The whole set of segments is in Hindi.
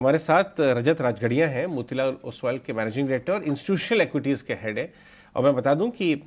हमारे साथ रजत राजगढ़िया हैं, मोतीलाल ओसवाल के मैनेजिंग डायरेक्टर और इंस्टीट्यूशनल इक्विटीज़ के हेड है। और मैं बता दूं कि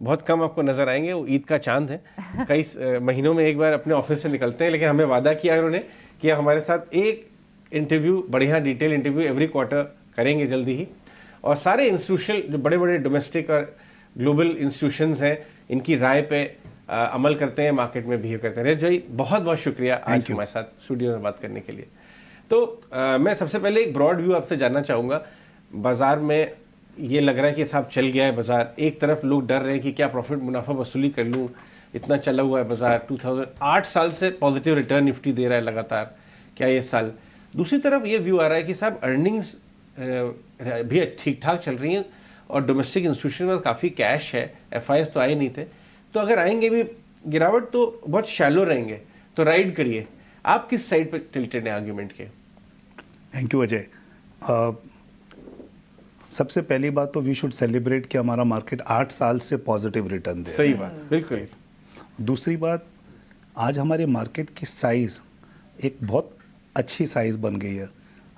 बहुत कम आपको नज़र आएंगे, वो ईद का चांद है। कई महीनों में एक बार अपने ऑफिस से निकलते हैं, लेकिन हमें वादा किया उन्होंने कि हमारे साथ एक इंटरव्यू, बढ़िया डिटेल इंटरव्यू एवरी क्वार्टर करेंगे जल्दी ही। और सारे इंस्टीट्यूशनल जो बड़े बड़े डोमेस्टिक और ग्लोबल इंस्टीट्यूशंस हैं, इनकी राय पे अमल करते हैं, मार्केट में बिहेव करते हैं। रजत जी, बहुत बहुत शुक्रिया आज हमारे साथ स्टूडियो में बात करने के लिए। तो मैं सबसे पहले एक ब्रॉड व्यू आपसे जानना चाहूँगा। बाज़ार में ये लग रहा है कि साहब चल गया है बाज़ार। एक तरफ लोग डर रहे हैं कि क्या प्रॉफिट मुनाफा वसूली कर लूँ, इतना चला हुआ है बाज़ार। 2008 साल से पॉजिटिव रिटर्न निफ्टी दे रहा है लगातार, क्या ये साल। दूसरी तरफ ये व्यू आ रहा है कि साहब अर्निंग्स भी ठीक ठाक चल रही हैं और डोमेस्टिक इंस्टीट्यूशन में काफ़ी कैश है, FIs तो आए नहीं थे, तो अगर आएंगे भी गिरावट तो बहुत शैलो रहेंगे, तो राइड करिए। आप किस साइड पर टिल्टेड हैं आर्ग्यूमेंट के? Thank you Ajay. सबसे पहली बात तो वी शुड सेलिब्रेट कि हमारा मार्केट 8 साल से पॉजिटिव रिटर्न दे। सही बात, बिल्कुल। दूसरी बात, आज हमारे मार्केट की साइज़ एक बहुत अच्छी साइज़ बन गई है।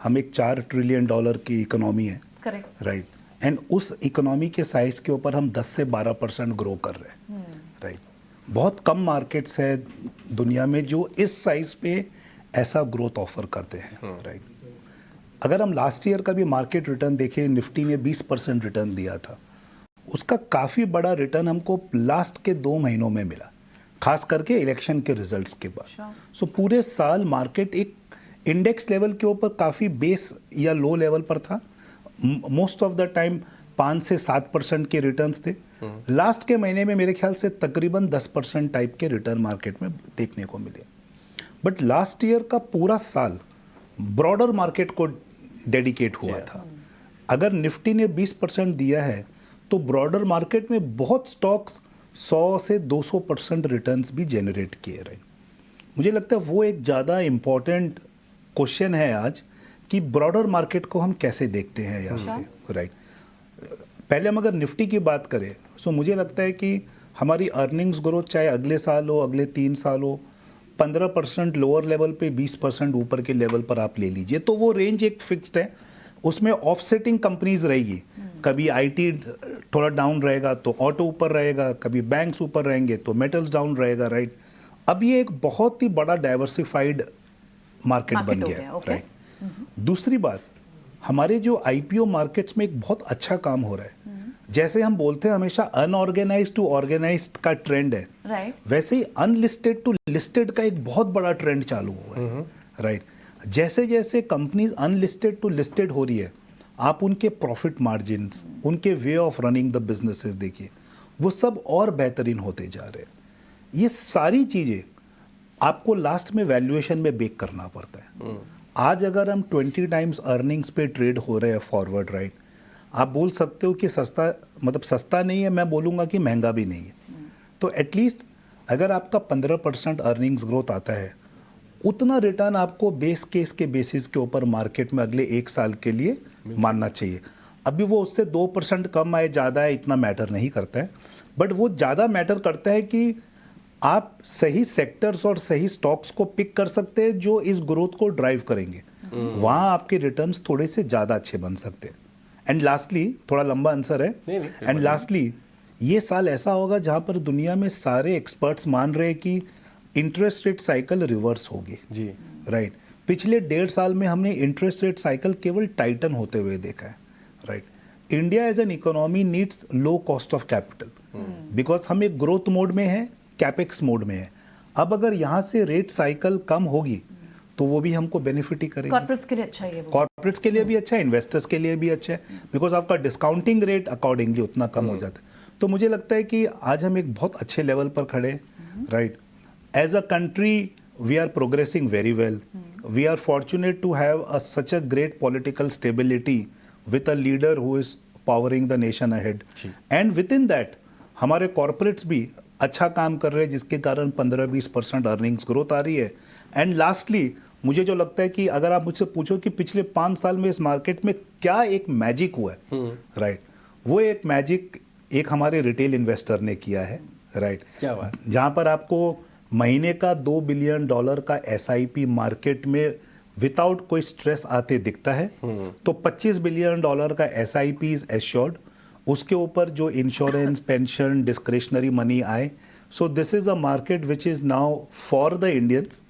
हम एक $4 ट्रिलियन की इकोनॉमी है, करेक्ट, राइट। एंड उस इकोनॉमी के साइज़ के ऊपर हम 10 से 12% ग्रो कर रहे हैं, राइट। बहुत कम मार्केट्स है दुनिया में जो इस साइज़ पे ऐसा ग्रोथ ऑफर करते हैं, राइट। अगर हम लास्ट ईयर का भी मार्केट रिटर्न देखें, निफ्टी ने 20% रिटर्न दिया था। उसका काफ़ी बड़ा रिटर्न हमको लास्ट के 2 महीनों में मिला, खास करके इलेक्शन के रिजल्ट्स के बाद। सो पूरे साल मार्केट एक इंडेक्स लेवल के ऊपर काफ़ी बेस या लो लेवल पर था। मोस्ट ऑफ द टाइम 5 से 7% के रिटर्न्स थे। लास्ट के महीने में मेरे ख्याल से तकरीबन 10% टाइप के रिटर्न मार्केट में देखने को मिले। बट लास्ट ईयर का पूरा साल ब्रॉडर मार्केट को डेडिकेट हुआ था। अगर निफ्टी ने 20% दिया है तो ब्रॉडर मार्केट में बहुत स्टॉक्स 100 से 200% रिटर्न्स भी जनरेट किए रहे। मुझे लगता है वो एक ज़्यादा इम्पॉर्टेंट क्वेश्चन है आज कि ब्रॉडर मार्केट को हम कैसे देखते हैं यहाँ से, राइट। पहले हम अगर निफ्टी की बात करें तो मुझे लगता है कि हमारी अर्निंग्स ग्रोथ चाहे अगले साल हो, अगले 3 साल हो, 15% लोअर लेवल पे 20% ऊपर के लेवल पर आप ले लीजिए, तो वो रेंज एक फिक्स्ड है। उसमें ऑफसेटिंग कंपनीज रहेगी। कभी IT थोड़ा डाउन रहेगा तो ऑटो ऊपर रहेगा, कभी बैंक्स ऊपर रहेंगे तो मेटल्स डाउन रहेगा, राइट। अब ये एक बहुत ही बड़ा डाइवर्सिफाइड मार्केट बन गया, राइट। दूसरी बात, हमारे जो IPO मार्केट्स में एक बहुत अच्छा काम हो रहा है। जैसे हम बोलते हैं हमेशा अनऑर्गेनाइज्ड टू ऑर्गेनाइज्ड का ट्रेंड है, वैसे ही अनलिस्टेड टू लिस्टेड का एक बहुत बड़ा ट्रेंड चालू हुआ है, राइट। जैसे जैसे कंपनीज अनलिस्टेड टू लिस्टेड हो रही है, आप उनके प्रॉफिट मार्जिन्स, उनके way of running the businesses देखिए, वो सब और बेहतरीन होते जा रहे हैं। ये सारी चीज़ें आपको लास्ट में वैल्यूएशन में बेक करना पड़ता है। आज अगर हम 20 टाइम्स अर्निंग्स पे ट्रेड हो रहे हैं फॉरवर्ड, राइट, आप बोल सकते हो कि सस्ता, मतलब सस्ता नहीं है, मैं बोलूँगा कि महंगा भी नहीं है। तो एटलीस्ट अगर आपका 15% अर्निंग्स ग्रोथ आता है, उतना रिटर्न आपको बेस केस के बेसिस के ऊपर मार्केट में अगले 1 साल के लिए मानना चाहिए। अभी वो उससे 2% कम आए, ज़्यादा है, इतना मैटर नहीं करता है। बट वो ज़्यादा मैटर करता है कि आप सही सेक्टर्स और सही स्टॉक्स को पिक कर सकते हैं जो इस ग्रोथ को ड्राइव करेंगे। वहाँ आपके रिटर्न्स थोड़े से ज़्यादा अच्छे बन सकते हैं। एंड लास्टली, थोड़ा लंबा आंसर है, एंड लास्टली, ये साल ऐसा होगा जहाँ पर दुनिया में सारे एक्सपर्ट्स मान रहे हैं कि इंटरेस्ट रेट साइकिल रिवर्स होगी, जी, राइट। पिछले 1.5 साल में हमने इंटरेस्ट रेट साइकिल केवल टाइटन होते हुए देखा है, right. India as an economy needs low cost of capital, because हम एक ग्रोथ मोड में है, कैपेक्स मोड में है। अब अगर यहाँ से रेट साइकिल कम होगी तो वो भी हमको बेनिफिट ही करेगी। कॉर्पोरेट्स के लिए अच्छा है, कॉर्पोरेट्स के लिए भी अच्छा है, इन्वेस्टर्स के लिए भी अच्छा है, बिकॉज आपका डिस्काउंटिंग रेट अकॉर्डिंगली उतना कम हो जाता है। तो मुझे लगता है कि आज हम एक बहुत अच्छे लेवल पर खड़े हैं, right. As a country we are progressing very well. We are fortunate to have such a great political stability with a leader who is powering the nation ahead, and within that हमारे कॉर्पोरेट्स भी अच्छा काम कर रहे हैं, जिसके कारण 15-20% अर्निंग्स ग्रोथ आ रही है। एंड लास्टली, मुझे जो लगता है कि अगर आप मुझसे पूछो कि पिछले 5 साल में इस मार्केट में क्या एक मैजिक हुआ है, राइट, वो एक मैजिक एक हमारे रिटेल इन्वेस्टर ने किया है, राइट। क्या बात, जहाँ पर आपको महीने का $2 बिलियन का SIP मार्केट में विदाउट कोई स्ट्रेस आते दिखता है। तो $25 बिलियन का SIP इज एश्योर्ड, उसके ऊपर जो इंश्योरेंस, पेंशन, डिस्क्रिशनरी मनी आए, so this is a market which is now for the Indians,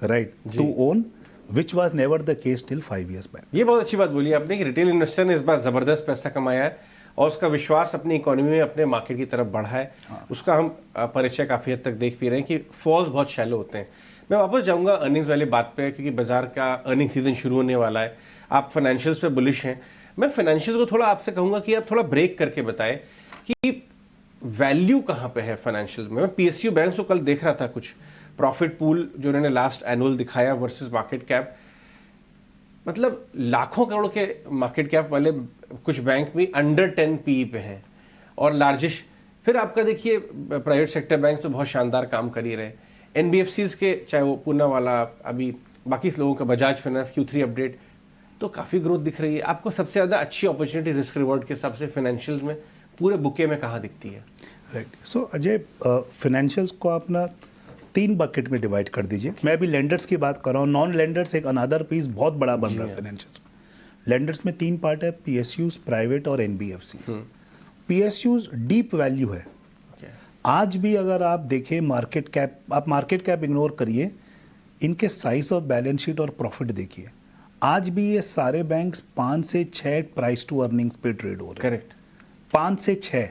right, to own, which was never the case till 5 years back. ये बहुत अच्छी बात बोली आपने कि रिटेल इन्वेस्टर ने इस बार जबरदस्त पैसा कमाया है और उसका विश्वास अपनी इकोनॉमी में, अपने मार्केट की तरफ बढ़ा है। उसका हम परिचय काफी हद तक देख भी रहे हैं कि फॉल्स बहुत शैलो होते हैं। मैं वापस जाऊंगा अर्निंग्स वाली बात पे, क्योंकि बाजार का अर्निंग सीजन शुरू होने वाला है। आप फाइनेंशियल्स पे बुलिश हैं। मैं फाइनेंशियल को थोड़ा आपसे कहूंगा कि आप थोड़ा ब्रेक करके बताएं कि वैल्यू कहाँ पे है फाइनेंशियल में। मैं PSU बैंक को कल देख रहा था, कुछ प्रॉफिट पूल जो उन्होंने लास्ट एनुअल दिखाया वर्सेस मार्केट कैप, मतलब लाखों करोड़ के मार्केट कैप वाले कुछ बैंक भी अंडर 10 PE पे हैं और लार्जेस्ट। फिर आपका देखिए प्राइवेट सेक्टर बैंक तो बहुत शानदार काम कर ही रहे। NBFCs के, चाहे वो पूना वाला, अभी बाकी लोगों का बजाज फाइनेंस Q3 अपडेट, तो काफ़ी ग्रोथ दिख रही है। आपको सबसे ज़्यादा अच्छी अपॉर्चुनिटी रिस्क रिवॉर्ड के हिसाब से फाइनेंशियल में पूरे बुके में कहाँ दिखती है? राइट, सो अजय, फाइनेंशियल्स को आप ना 3 बकेट में डिवाइड कर दीजिए। मैं अभी लेंडर्स की बात कर रहा हूँ, नॉन लेंडर्स एक अनदर पीस बहुत बड़ा बन रहा है फाइनेंशियल्स। लेंडर्स में 3 पार्ट है, PSUs, प्राइवेट और NBFCs। PSUs डीप वैल्यू है। आज भी अगर आप देखें मार्केट कैप, आप मार्केट कैप इग्नोर करिए, इनके साइज ऑफ बैलेंस शीट और प्रॉफिट देखिए। आज भी ये सारे बैंक्स 5 से 6 प्राइस टू अर्निंग्स पे ट्रेड हो रहे हैं। करेक्ट, 5 से 6,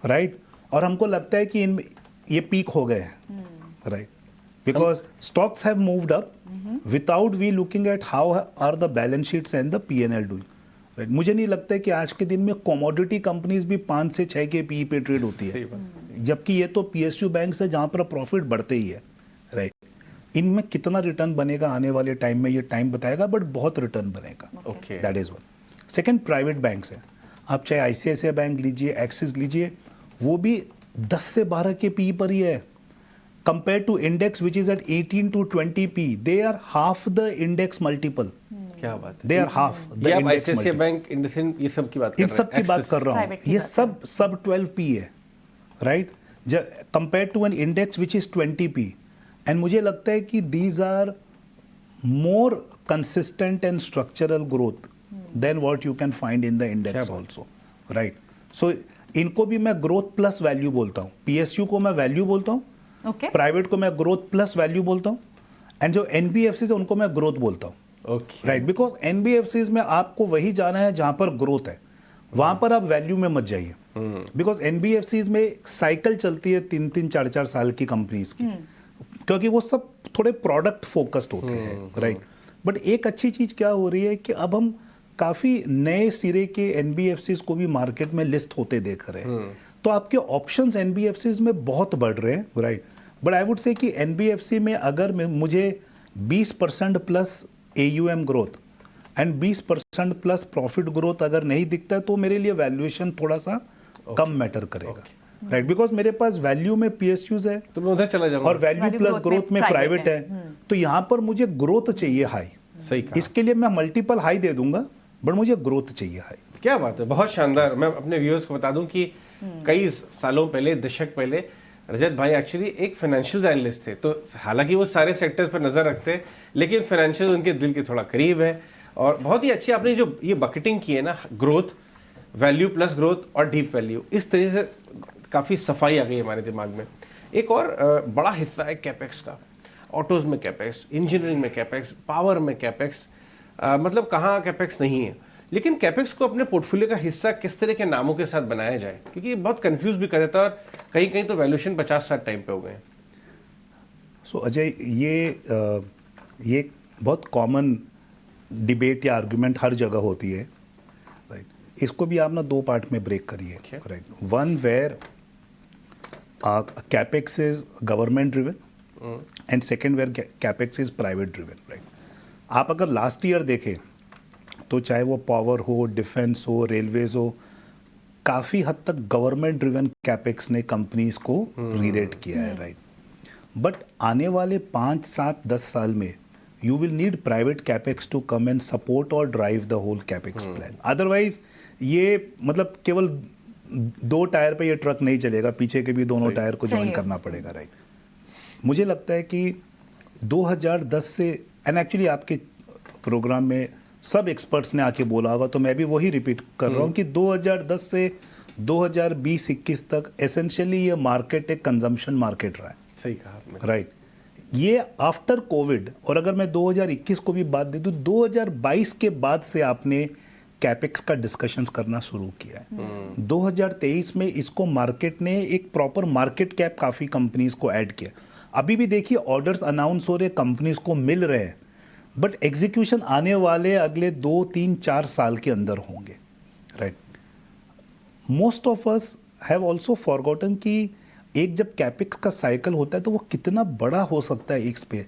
राइट। और हमको लगता है कि ये पीक हो गए हैं, right, because stocks have moved up without we looking at how are the balance sheets and the P&L doing, right. मुझे नहीं लगता है कि आज के दिन में कमोडिटी कंपनीज भी 5 से 6 के PE पे ट्रेड होती है, जबकि ये तो PSU बैंक्स है जहां पर प्रॉफिट बढ़ते ही है, राइट। इनमें कितना रिटर्न बनेगा आने वाले टाइम में, ये टाइम बताएगा, बट बहुत रिटर्न बनेगा, that is one. Second, private banks है। आप चाहे ICICI बैंक लीजिए, एक्सिस लीजिए, वो भी 10 से 12 के PE पर ही है। Compared to index which is at 18 to 20 P, they are half the index multiple. क्या बात है, They are half the ये आप index ICICI multiple. Bank, IndusInd, ये सब की बात कर इन रहे हैं? सब की बात कर रहा हूँ, Private की ये बात सब 12 P है, right, compared to an index which is 20 P. And मुझे लगता है कि these are more consistent and structural growth than what you can find in the index also, right? So इनको भी मैं ग्रोथ प्लस वैल्यू बोलता हूँ। PSU को मैं वैल्यू बोलता हूँ, ओके, प्राइवेट को मैं ग्रोथ प्लस वैल्यू बोलता हूँ, एंड जो NBFCs है उनको मैं ग्रोथ बोलता हूँ, ओके, राइट। बिकॉज NBFCs में आपको वही जाना है जहां पर ग्रोथ है, वहां पर आप वैल्यू में मत जाइए, बिकॉज NBFCs में साइकिल चलती है 3-3, 4-4 साल की कंपनीज की, क्योंकि वो सब थोड़े प्रोडक्ट फोकस्ड होते हैं, राइट। बट एक अच्छी चीज क्या हो रही है कि अब हम काफी नए सिरे के NBFCs को भी मार्केट में लिस्ट होते देख रहे हैं, तो आपके ऑप्शंस NBFCs में बहुत बढ़ रहे हैं, right. But I would say कि NBFC में अगर मुझे 20% plus AUM growth and 20% plus profit growth अगर नहीं दिखता है, तो मेरे लिए वैल्यूएशन थोड़ा सा कम मैटर करेगा, राइट। बिकॉज मेरे पास वैल्यू में PSUs है तो मैं उधर चला जाऊंगा और value Value plus growth growth में में private प्राइवेट है, तो यहाँ पर मुझे ग्रोथ चाहिए हाई। सही कहा, इसके लिए मैं मल्टीपल हाई दे दूंगा, बट मुझे ग्रोथ चाहिए हाई। क्या बात है, बहुत शानदार। मैं अपने व्यूअर्स को बता दूं कि कई सालों पहले, दशक पहले, रजत भाई एक्चुअली एक फाइनेंशियल एनालिस्ट थे। तो हालांकि वो सारे सेक्टर्स पर नजर रखते हैं, लेकिन फाइनेंशियल उनके दिल के थोड़ा करीब है। और बहुत ही अच्छी आपने जो ये बकेटिंग की है ना, ग्रोथ, वैल्यू प्लस ग्रोथ और डीप वैल्यू, इस तरह से काफ़ी सफाई आ गई हमारे दिमाग में। एक और बड़ा हिस्सा है कैपेक्स का, ऑटोज में कैपेक्स, इंजीनियरिंग में कैपेक्स, पावर में कैपेक्स, मतलब कहाँ कैपेक्स नहीं है। लेकिन कैपेक्स को अपने पोर्टफोलियो का हिस्सा किस तरह के नामों के साथ बनाया जाए, क्योंकि ये बहुत कंफ्यूज भी कर देता है और कहीं कहीं तो वैल्यूएशन 50-60 टाइम पे हो गए हैं। सो अजय, ये बहुत कॉमन डिबेट या आर्गुमेंट हर जगह होती है, राइट। इसको भी आप ना 2 पार्ट में ब्रेक करिए, right. One where capex is government driven and second where capex is private driven, right. आप अगर लास्ट ईयर देखें तो चाहे वो पावर हो, डिफेंस हो, रेलवेज हो, काफ़ी हद तक गवर्नमेंट ड्रिवन कैपेक्स ने कंपनीज को रीरेट किया है, राइट। बट आने वाले 5, 7, 10 साल में you will need private capex to come and support और drive the whole capex plan. Otherwise ये मतलब केवल 2 टायर पे ये ट्रक नहीं चलेगा, पीछे के भी दोनों टायर को ज्वाइन करना पड़ेगा, राइट। मुझे लगता है कि 2010 से, एंड एक्चुअली आपके प्रोग्राम में सब एक्सपर्ट्स ने आके बोला होगा, तो मैं भी वही रिपीट कर रहा हूँ कि 2010 से 2020-21 तक एसेंशियली ये मार्केट एक कंजम्पशन मार्केट रहा है। सही कहा आपने। राइट। ये आफ्टर कोविड, और अगर मैं 2021 को भी बात दे दूं, 2022 के बाद से आपने कैपेक्स का डिस्कशंस करना शुरू किया है। 2023 में इसको मार्केट ने एक प्रॉपर मार्केट कैप काफ़ी कंपनीज को ऐड किया। अभी भी देखिए ऑर्डर्स अनाउंस हो रहे, कंपनीज को मिल रहे हैं, बट एग्जीक्यूशन आने वाले अगले 2, 3, 4 साल के अंदर होंगे। Right. Most of us have also forgotten कि एक जब कैपेक्स का साइकिल होता है तो वो कितना बड़ा हो सकता है। एक पे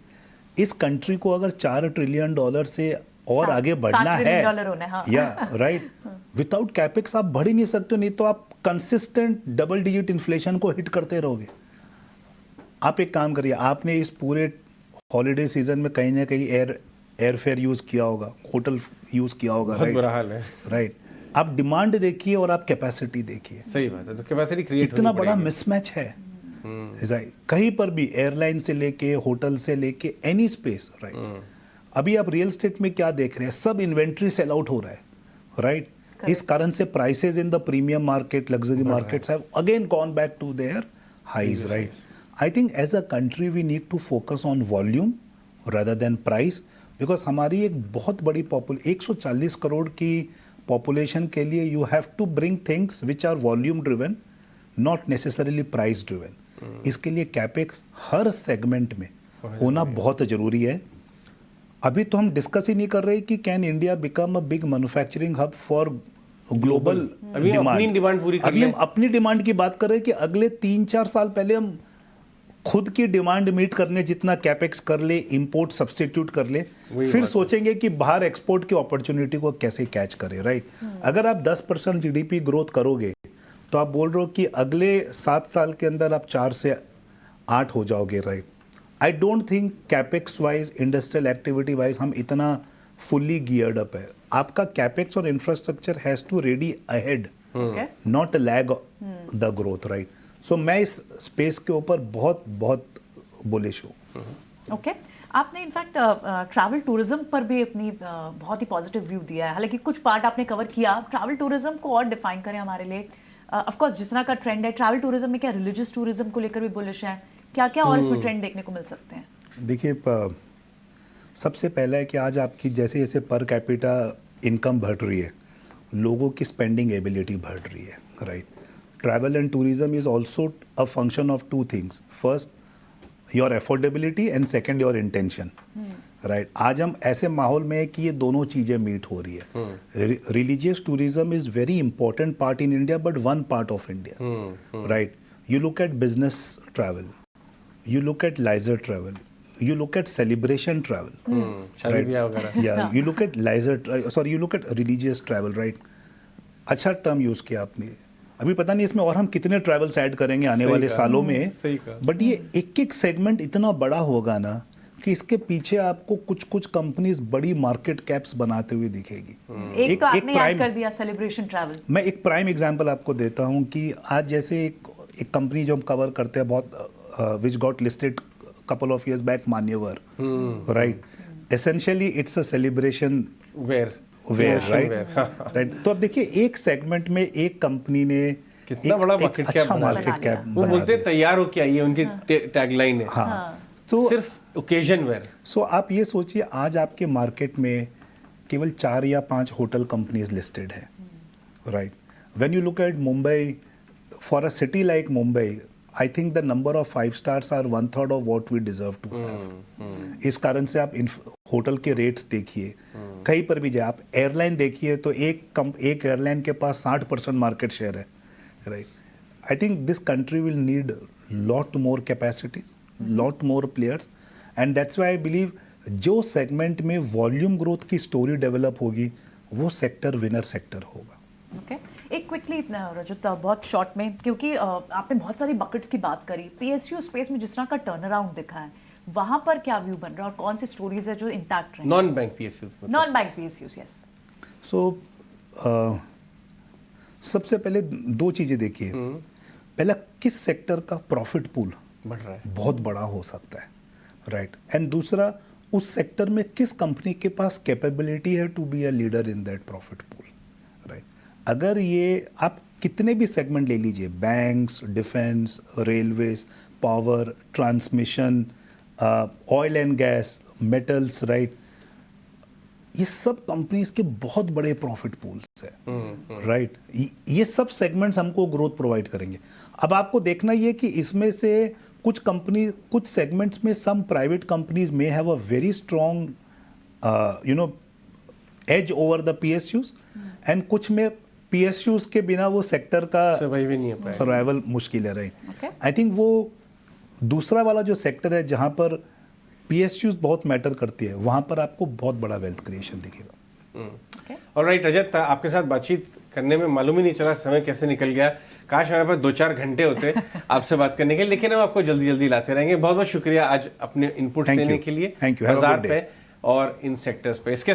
इस कंट्री को अगर $4 ट्रिलियन से और आगे बढ़ना है, हाँ। या राइट, विदाउट कैपेक्स आप बढ़ ही नहीं सकते। नहीं तो आप कंसिस्टेंट डबल डिजिट इन्फ्लेशन को हिट करते रहोगे। आप एक काम करिए, आपने इस पूरे हॉलीडे सीजन में कहीं ना कहीं एयर फेयर यूज किया होगा, होटल यूज किया होगा। बहुत बुरा हाल है। राइट। आप डिमांड देखिए और आप कैपेसिटी देखिए, सही बात है। तो कैपेसिटी क्रिएट इतना बड़ा मिसमैच है। राइट। कहीं पर भी एयरलाइन से लेके होटल से लेके एनी स्पेस। राइट। अभी आप रियल एस्टेट में क्या देख रहे हैं, सब इन्वेंट्री सेल आउट हो रहा है। राइट। इस कारण से prices in the premium market, luxury markets have again gone back to their highs. Right. I think as a country we need to focus on volume rather than price, because हमारी एक बहुत बड़ी 140 करोड़ की पॉपुलेशन के लिए you have to bring things which are volume driven, not necessarily price driven. इसके लिए कैपेक्स हर सेगमेंट में होना बहुत जरूरी है। अभी तो हम डिस्कस ही नहीं कर रहे कि can India become a big manufacturing hub for global demand पूरी कर अभी हम अपनी डिमांड की बात कर रहे हैं कि अगले 3-4 साल पहले हम खुद की डिमांड मीट करने जितना कैपेक्स कर ले, इंपोर्ट सब्स्टिट्यूट कर ले, फिर सोचेंगे कि बाहर एक्सपोर्ट की अपॉर्चुनिटी को कैसे कैच करें। राइट। अगर आप 10% जीडीपी ग्रोथ करोगे तो आप बोल रहे हो कि अगले 7 साल के अंदर आप 4 से 8 हो जाओगे। Right. I don't think capex wise, industrial activity wise हम इतना फुल्ली गियर्ड अप है। आपका कैपेक्स और infrastructure has to ready ahead, not lag the growth. Right. So मैं इस स्पेस के ऊपर बहुत बहुत बुलिश हूँ। ओके। आपने इनफैक्ट ट्रैवल टूरिज्म पर भी अपनी बहुत ही पॉजिटिव व्यू दिया है। हालांकि कुछ पार्ट आपने कवर किया, ट्रैवल टूरिज्म को और डिफाइन करें हमारे लिए। ऑफ कोर्स जिस तरह का ट्रेंड है ट्रैवल टूरिज्म में, क्या रिलीजियस टूरिज्म को लेकर भी बुलिश है? क्या क्या और इसमें ट्रेंड देखने को मिल सकते हैं? देखिए, सबसे पहला है कि आज आपकी जैसे जैसे पर कैपिटा इनकम बढ़ रही है, लोगों की स्पेंडिंग एबिलिटी बढ़ रही है। Right. Travel and tourism is also a function of 2 things, first your affordability and second your intention. Right. आज हम ऐसे माहौल में है कि ये दोनों चीज़ें मीट हो रही है। Religious tourism is very important part in India, but one part of India. Right. You look at business travel, you look at leisure travel, you look at celebration travel, शादी ब्याह वगैरह। yeah, you look at you look at religious travel, right? अच्छा टर्म यूज किया आपने। अभी पता नहीं इसमें और हम कितने ट्रैवल्स ऐड करेंगे आने वाले सालों में, बट ये एक एक सेगमेंट इतना बड़ा होगा ना कि इसके पीछे आपको कुछ कुछ कंपनीज बड़ी मार्केट कैप्स बनाते हुए दिखेगी। एक तो आपने याद कर दिया सेलिब्रेशन ट्रैवल। मैं एक प्राइम एग्जांपल आपको देता हूँ कि आज जैसे एक कंपनी जो हम कवर करते हैं बहुत, which got listed couple of years back, Manyavar, right? Essentially, it's a celebration wear, right? Right. तो अब देखिए एक सेगमेंट में एक कंपनी ने कितना बड़ा मार्केट कैप अच्छा मार्केट कैप वो बोलते हैं तैयार हो के आइए, उनकी टैगलाइन है। हाँ। तो सिर्फ ओकेजन वेयर। सो आप ये सोचिए आज आपके मार्केट में केवल 4 या 5 होटल कंपनीज लिस्टेड है। Right. When you look at Mumbai, for a city like Mumbai, I think the number of 5 stars are 1/3 of what we deserve to have. इस कारण से आप होटल के रेट्स देखिए, कहीं पर भी जाए, आप एयरलाइन देखिए तो एक एयरलाइन के पास 60% मार्केट शेयर है। Right. I think this country will need lot more capacities, lot more players, and that's why I believe जो सेगमेंट में वॉल्यूम ग्रोथ की स्टोरी डेवलप होगी वो सेक्टर विनर सेक्टर होगा। ओके। एक क्विकली रजत, बहुत शॉर्ट में, क्योंकि आपने बहुत सारी बकेट्स की बात करी, पीएसयू स्पेस में जिस तरह का टर्न अराउंड दिखा है, वहां पर क्या व्यू बन रहा है और कौन सी स्टोरीज है जो इंटैक्ट रही? Non bank PSUs, non bank PSUs, yes. So सबसे पहले 2 चीजें देखिए। पहला, किस सेक्टर का प्रॉफिट पूल बढ़ रहा है, बहुत बड़ा हो सकता है। राइट। एंड दूसरा, उस सेक्टर में किस कंपनी के पास कैपेबिलिटी है to be a leader in that profit pool, right. अगर ये आप कितने भी सेगमेंट ले लीजिए, banks, defence, railways, power, transmission, oil and gas, metals, right, ये सब कंपनीज के बहुत बड़े प्रॉफिट पूल्स है, राइट। ये सब सेगमेंट्स हमको ग्रोथ प्रोवाइड करेंगे। अब आपको देखना ये कि इसमें से कुछ कंपनी, कुछ सेगमेंट्स में सम प्राइवेट कंपनीज में have a very strong edge over the PSUs, and कुछ में PSUs के बिना वो सेक्टर का सर्वाइव ही नहीं हो पाएगा। सर्वाइवल मुश्किल है, राइट। Okay. आई थिंक वो दूसरा वाला जो सेक्टर है जहाँ पर PSUs बहुत मैटर करती है, वहाँ पर आपको बहुत बड़ा वेल्थ क्रिएशन दिखेगा। Okay. और राइट रजत, आपके साथ बातचीत करने में मालूम ही नहीं चला समय कैसे निकल गया। काश हमारे पास 2-4 घंटे होते आपसे बात करने के लिए, लेकिन हम आपको जल्दी जल्दी लाते रहेंगे। बहुत बहुत शुक्रिया आज अपने इनपुट Thank देने you. के लिए Thank you. Have a बाजार good day. पे और इन सेक्टर्स पे। इसके